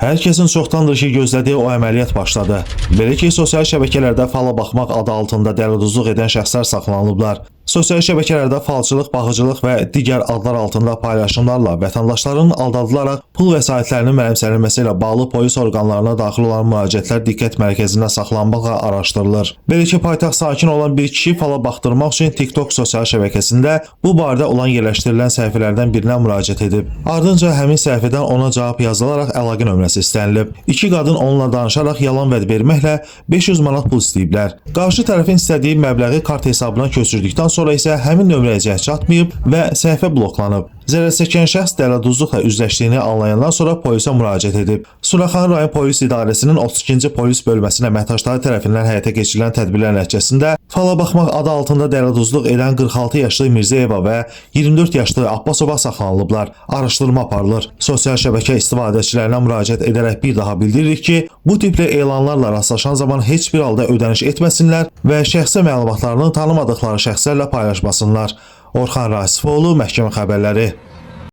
Hər kəsin çoxdandır ki, gözlədiyi o əməliyyat başladı. Belə ki, sosial şəbəkələrdə fala baxmaq adı altında dələduzluq edən şəxslər saxlanılıblar. Sosial şəbəkələrdə falçılıq, baxıcılıq və digər adlar altında paylaşımlarla vətəndaşların aldadılaraq pul vəsaitlərinin mənimsənilməsi ilə bağlı polis orqanlarına daxil olan müraciətlər diqqət mərkəzində saxlanmaqla araşdırılır. Belə ki, paytaxt sakin olan bir kişi fala baxdırmaq üçün TikTok sosial şəbəkəsində bu barədə olan yerləşdirilən səhifələrdən birinə müraciət edib. Ardınca həmin səhifədən ona cavab yazılaraq əlaqə nömrəsi istənilib. İki qadın onunla danışaraq yalan vəd verməklə 500 manat pul istəyiblər. Qarşı tərəfin istədiyi məbləği kart hesabına köçürdükdən sonra isə həmin nömrəyə cəhd çatmayıb və səhifə bloklanıb. Zərər çəkən şəxs dələduzluqla üzləşdiyini anlayandan sonra polisə müraciət edib. Suraxanı rayon polis idarəsinin 32-ci polis bölməsinə əməkdaşları tərəfindən həyata keçirilən tədbirlər nəticəsində fala baxmaq adı altında dələduzluq edən 46 yaşlı Mirzəyeva və 24 yaşlı Abbasova saxlanılıblar. Araşdırma aparılır. Sosial şəbəkə istifadəçilərinə müraciət edərək bir daha bildiririk ki, bu tipli elanlarla rastlaşan zaman heç bir halda ödəniş etməsinlər və şəxsi məlumatlarını tanımadıkları şəxslərlə paylaşmasınlar. Orxan Rasifoğlu, Məhkəmə Xəbərləri.